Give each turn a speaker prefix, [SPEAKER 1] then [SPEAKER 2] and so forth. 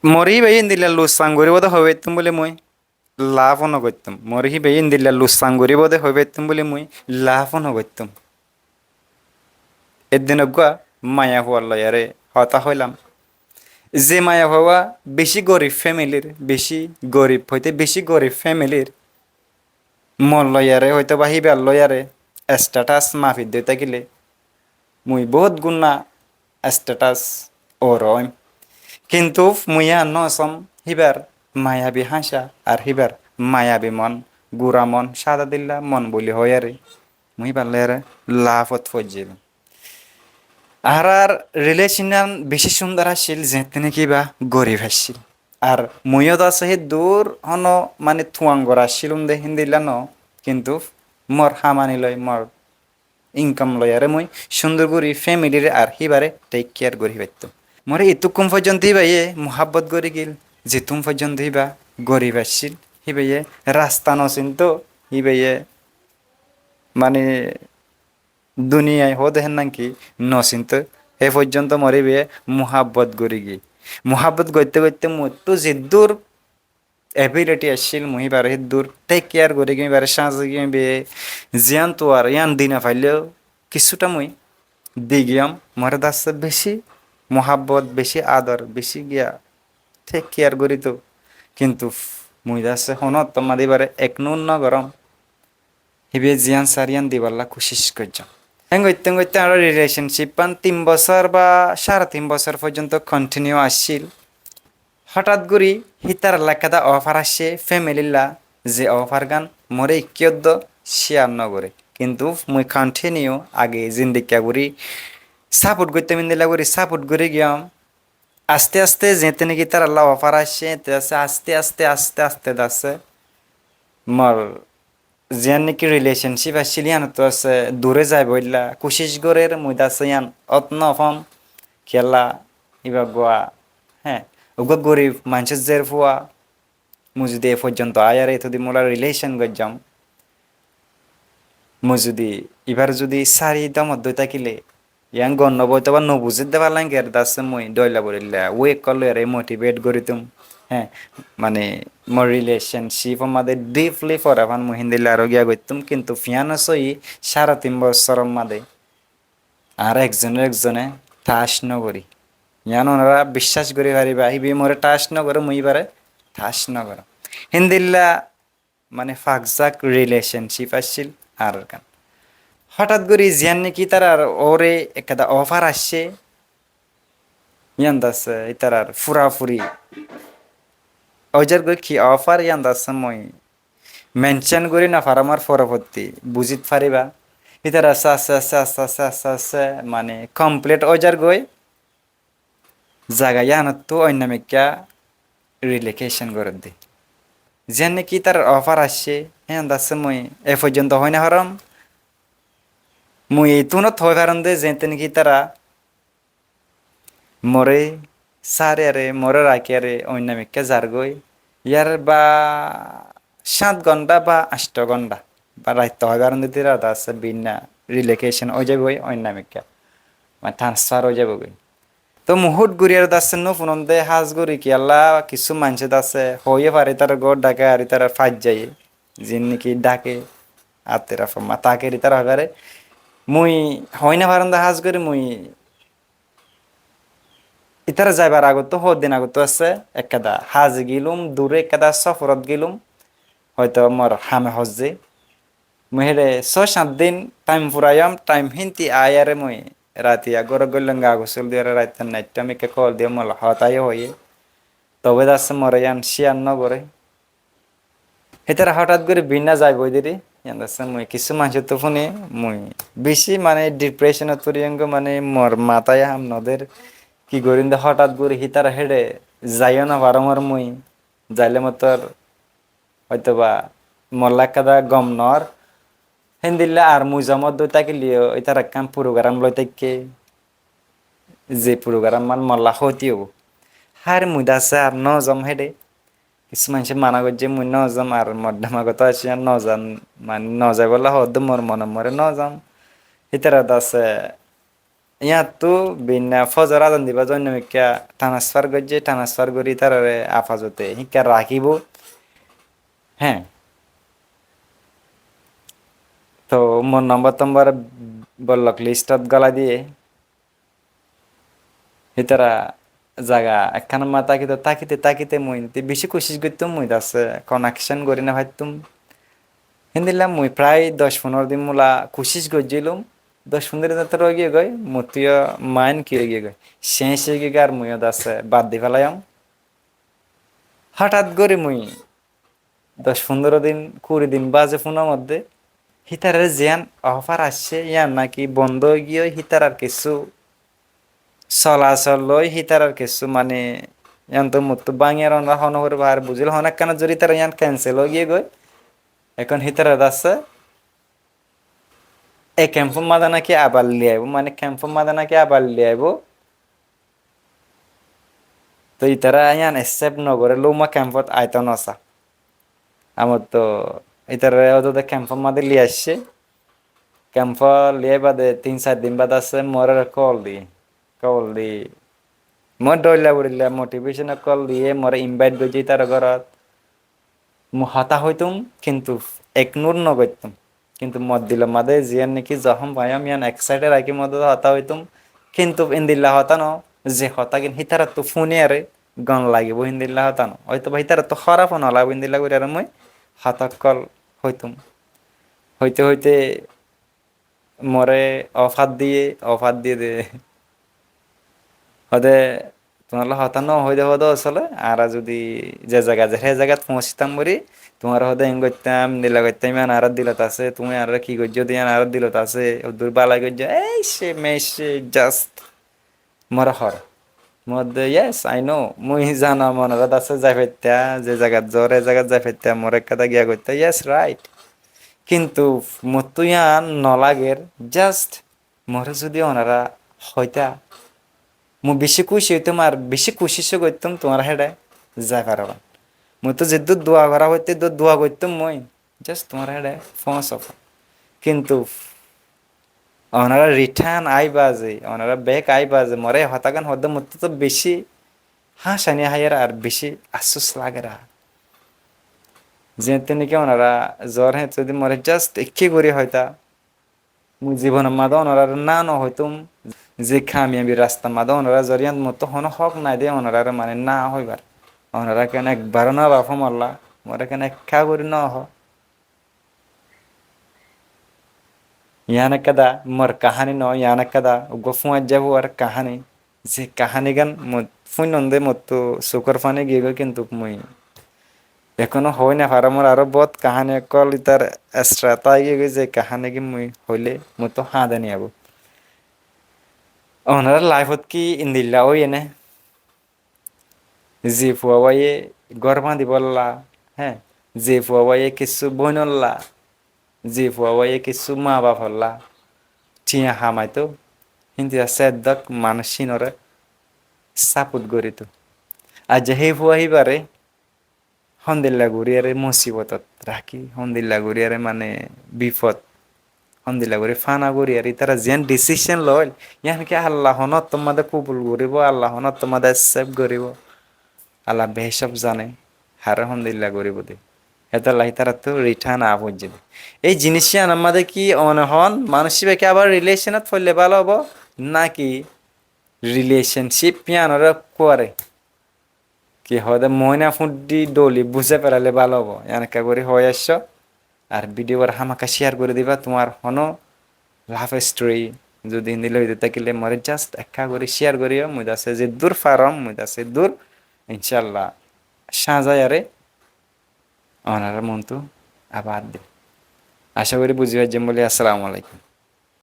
[SPEAKER 1] মরি ভাই ইন্দিল্লা লুসাং গরিবদে হইবেতুম বলে মুই লাভ নগত্যম মরি ভাই ইন্দিল্লা লুসাং গরিবদে হইবেতুম বলে মুই লাভ নগত্যম এদিন গুয়া মায়া হওয়ার লয়ারে হতা হইলাম যে মায়া হওয়া বেশি গরিব ফ্যামিলির বেশি গরিব হইতে বেশি গরিব ফ্যামিলির মন লয়ারে হয়তো বা হিবার লয়ারে স্ট্যাটাস মাফি দিতে গেলে মুই বহুত গুণা স্ট্যাটাস ও রইম কিন্তু মুইয়া নসম হিবার মায়াবী হাসা আর হিবার মায়াবী মন গুড়া মন সাদা দিল্লা মন বলি হয়ারে মুই পারলে লাভত ফজিল আর রিলেশন বেশি সুন্দর আসছিল যেতে নাকি বা গরিব আসছিল আর মুইও তো আছে দূর হন মানে থুয়াঙ্গর আসছিলুম দে হিন্দিলা ন কিন্তু মর হামানি লয় মর ইনকাম লয় আরে মুই সুন্দর করি ফ্যামিলির আর হিবারে টেক কেয়ার করি পাইতো মরে ইতুকুম পর্যন্ত হিবাইয়ে মোহাব্বত করি গিল যেতুম পর্যন্ত হিবা গরিব আসছিল হিবাইয়ে রাস্তা নচিন তো হিবাইয়ে মানে দুনিয়ায় হো দেখেন নাকি নচিন্ত এ পর্যন্ত মরিবে মোহাব্বত করি গি মোহাব্বত করতে করতে মোর তো যে দূর এবিলিটি আসছিল মুহি বারে দূর টেক কেয়ার করি গিয়ে বারে সাঁজে গিয়ে বে জিয়ান তো আর ইয়ান দিনা ফাইলেও কিছুটা মুই দি গিয়াম মরে দাসে বেশি মোহাব্বত বেশি আদর বেশি গিয়া টেক কেয়ার করি তো কিন্তু মুই দাসে হনত তোমার এবারে এক নুন ন গরম হিবে জিয়ান সারিয়ান দিবাল্লা কোশিশ করছাম হ্যাঁ করতে করতে আরো রিলেশনশিপ পান 3 বছর বা 3.5 বছর পর্যন্ত কন্টিনিউ আসছিল হঠাৎ করি হিতার এলাকাটা অফার আসছে ফ্যামিলিলা যে অফার গান মরে ইকিয়দ্দ শেয়ার নগরে কিন্তু মুই কন্টিনিউ আগে জিন্দিকা করি সাপোর্ট করতে মিন্দিলা করি সাপোর্ট করে গিয়াম আস্তে আস্তে যেতে নাকি তার আল্লাহ অফার আসছে আস্তে আস্তে আস্তে আস্তে দাসে মর জিয়ান নাকি রিলেশনশিপ আসছিল ইয়ান তো আছে দূরে যায় বললা কোশিশ গরের মুই দাসে ইয়ান অত্ন অফম খেলা ইবা গোয়া হ্যাঁ ওগো গরিব মানুষের জের ফুয়া মু যদি এ পর্যন্ত আয়ার যদি মোলা রিলেশন গজ্জাম মু যদি এবার যদি সারি দামত দই থাকিলে ইয়াং গণ্য বইতে বা নবুঝিত দেবার লাগে আর দাসে মুই দইলা বলিলা ওয়েক করলে আর মোটিভেট করি তুম হ্যাঁ মানে মোর রিলেশনশিপ আমাদের ডিপলি ফরাফান মুহিন্দিল্লা আরো গিয়া গইতুম কিন্তু ফিয়ানসই 3.5 বছর মাদে আর একজনের একজনে ঠাস নগরী ইয়ান ওনারা বিশ্বাস করে পারিবা হিবি মোরে টাস নগর মুই বারে ঠাস নগর হিন্দিল্লা মানে ফাকজাক রিলেশনশিপ আসছিল আর গান হঠাৎ করে জিয়ান নাকি তার আর ওরে একটা অফার আসছে ইয়ান দাসে তার আর ফুরাফুরি ওজার গই কি অফার ইয়ান দাসে মই মেনশন করি না ফারামার পরবর্তী বুঝিত পারিবা ইতার আস্তে আস্তে আস্তে আস্তে আস্তে আস্তে আস্তে মানে কমপ্লিট ওজার গই জায়গা ইয়ানত তো অন্যমিকা রিলেকেশন করে দি যেন নাকি তার অফার আসছে হ্যাঁ দাসে মই এ পর্যন্ত হয় না হরম মুই এইতুনত হয় পারন দে যেতে নাকি তারা মরে সারে আরে মরে রাখি আরে অন্যমিকা যার গই ইয়ার বা 7 ঘন্টা বা 8 ঘন্টা বা রাইতে হয় পারন দিতে রাত আছে বিনা রিলেকেশন হয়ে যাবে অন্যমিকা মানে ট্রান্সফার হয়ে যাবে তো মুহুত গুড়িয়ার দাসে নো ফোন দে হাজ গুড়ি কি আল্লাহ কিছু মানুষ দাসে হয়ে পারে তার গড় ডাকে আর তারা ফাইজ যায় যিনি নাকি ডাকে আর তেরা ফমা তাকে তারা হবে মুই হয় না পারেন দা হাজ করি মুই ইতারা যাইবার আগত দিন আগত আছে একাদা হাজ গিলুম দূরে একাদা সফরত গিলুম হয়তো মোর হামে হজে মুই হেরে 6-7 দিন টাইম ফুরাইম টাইম হিন্তি আয়ারে মুই রাতিয়া গর গলঙ্গা গোসল দিয়ে রাইতে নাইটটা মিকে কল দিয়ে মল হতাই হয়ে তবে দাসে মরে ইয়ান শিয়ান নগরে হেতারা হঠাৎ করে বিনা যাই বই দিদি ইয়ান দাসে মুই কিছু মানুষ তো শুনি মুই বেশি মানে ডিপ্রেশনত পরিয়ঙ্গ মানে মোর মাথায় হাম নদের কি করিন্দে হঠাৎ করে হিতার হেডে যাইও না বারম্বার মুই যাইলে মতর হয়তো বা মল্লা কাদা গম নর হেন্দিল্লা আর মুই জমত দই তাকে লিও ইতার কাম প্রোগ্রাম লই তাকে যে প্রোগ্রাম মান মল্লা হতি হবো হার মুই দাসে আর ন জম হেডে কিছু মানুষ মানা করছে মুই ন যাম আর মধ্যমাগত আসি আর ন যাম মানে ন যাই বলা হদ মোর মনে মরে ন যাম হিতারা দাসে ইয়াতো বিনা ফজর আজান দিবা জন্য মিকা ট্রান্সফার করছে ট্রান্সফার করি তারারে আফাজতে শিক্ষা রাখিব হ্যাঁ তো মোর নম্বর টম্বর বললক লিস্টত গলা দিয়ে হিতারা জাগা একখান মা তাকিতে তাকিতে তাকিতে মুই বেশি কোশিশ করতাম মুই আছে কানেকশন করি না ভাবতুম হিন্দিলাম মুই প্রায় 10-15 দিন মুলা কোশিশ করছিলাম 10-15 দিন তো রয়ে গই মতিয় মাইন কি রয়ে গই শেষ হয়ে গিয়ে আর মুই আছে বাদ দি ফেলাইম হঠাৎ করে মুই 10-15 দিন 20 দিন বাজে ফোনের মধ্যে হিতারের জিয়ান অফার আসছে ইয়ার নাকি বন্ধ হয়ে গিয়ে হিতার আর কিছু চলাচল লই হিতার আর কিছু মানে ইয়ান তো মতো বাঙিয়ার অনরা হন করে বাহার বুঝিল হন একখানা যদি তারা ইয়ান ক্যান্সেল হয়ে গিয়ে গই এখন হিতার আছে এই ক্যাম্পের মাঝে নাকি আবার লিয়ে আইব মানে ক্যাম্পের মাঝে নাকি আবার লিয়ে আইব তো ইতারা ইয়ান এসেপ নগরে লুমা ক্যাম্পত আইতো নসা আমার তো ইতারা ওদের ক্যাম্পের মাঝে লিয়ে আসছে ক্যাম্প লিয়ে বাদে 3-4 দিন বাদ আছে মোর কল দি মই দৌড়লা উড়িলা মোটিভেশন কল দিয়ে মোর ইনভাইট করছি তার ঘরত হতা হইতুম কিন্তু একনুর নগরতুম কিন্তু মত দিল মাদে জিয়ান নাকি যখন ভাইয়াম ইয়ান এক্সাইটেড রাখি মদ হতা হইতুম কিন্তু ইন্দিল্লা হতা ন যে হতা কিন হিতারা তো ফোনে আরে গন লাগিব ইন্দিল্লা হতা ন হয়তো বা হিতারা তো খারাপ নলাগব ইন্দিল্লা করে আর মই হতা কল হইতুম হইতে হইতে মরে অফার দিয়ে দে হদে তোমার হতানো হইতে হতো আসলে আর যদি যে জায়গা যে সেই জায়গাত পৌঁছিতাম বলি তোমার হদে এং করতাম দিলা করতাম ইয়ান আর দিলত আছে তুমি আর কি করছো দিয়ে আর দিলত আছে দূর বালাই করছো এই সে মেসে জাস্ট মরা হর মধ্যে ইয়েস আই নো মুই জানা মনত আছে যাই ফেরতা যে জায়গাত জ্বরে জায়গাত যাই ফেরতা মরে কথা গিয়া করতে ইয়েস রাইট কিন্তু মতো ইয়ান নলাগের জাস্ট মরে যদি ওনারা হইতা মই বেশি খুশি হইতাম আর বেশি খুশি করতাম তোমার হেডে যাই পারবা মই তো যেহেতু দোয়া করা হইতে তো দোয়া করতাম মই জাস্ট তোমার হেডে ফোঁস অফ কিন্তু ওনারা রিটার্ন আই বাজে ওনারা ব্যাক আই বাজে মরে হতাগান হদ্দ মতো তো বেশি হাসানি হাইয়ার আর বেশি আফসোস লাগে রা যেতে নাকি ওনারা জ্বর হ্যাঁ যদি মরে জাস্ট একে করে হয়তা মুই জীবনের মাদা ওনারা না ন হইতুম যে খামিয়াবি রাস্তা মাদা ওনারা জরিয়ান মতো হন হক নাই দে ওনারা মানে না হইবার ওনারা কেন একবার না বাফা মারলা মোরা কেন একা করি না হ ইয়ান কাদা মোর কাহানি ন ইয়ান কাদা গফুয়া যাবো আর কাহানি যে কাহানি গান ফুই নন্দে মতো সুকর ফানে গিয়ে কিন্তু মুই এখনো হয় না পারা মোর আরো বহুত কাহানি কল ইতার এক্সট্রা তাই গিয়ে যে কাহানি কি মুই হইলে মুই তো হাঁদে নিয়াবো ওনারা লাইফত কি ইন্দিল্লা ওই এনে যে ফুয়াবাইয়ে ঘর বাঁধি বললা হ্যাঁ যে ফুয়াবাইয়ে কিছু বইনল্লা যে ফুয়াবাইয়ে কিছু মা বাপ হল্লা টিয়া হামাইতো কিন্তু সেদক মানসিনরে সাপুত গরিত আর যে হে ফুয়াহিবারে হন্দিল্লা গুড়িয়ারে মুসিবতত রাখি হন্দিল্লা গুড়িয়ারে মানে বিপদ হন্দিল্লা গুড়ি ফানা গুড়িয়ারি তারা যেন ডিসিশন লয় ইয়ান কি আল্লাহ হনত তোমাদের কবুল করিব আল্লাহ হনত তোমাদের সেভ করিব আল্লাহ বেসব জানে হার হন্দিল্লা করিব দে এটা লাই তারা তো রিটার্ন আবজ দে এই জিনিসটা আমাদের কি অনহন মানসিকভাবে আবার রিলেশনত ফেললে ভালো হবো নাকি রিলেশনশিপ পিয়ানোরা করে কি হয় ময়না ফুটি ডলি বুঝে পেলালে ভালো হবো এনেকা করে হয়ে আসছ আর ভিডিওর হামাকা শেয়ার করে দিবা তোমার হনো লাভ স্টোরি যদি হিন্দি লইতে থাকিলে মরে জাস্ট একা করে শেয়ার করিও মুই আছে যে দূর ফারম মুই আছে দূর ইনশাল্লাহ সাজায়ারে ওনার মন তো আবার দে আশা করি বুঝিবার যে বলি আসসালামু আলাইকুম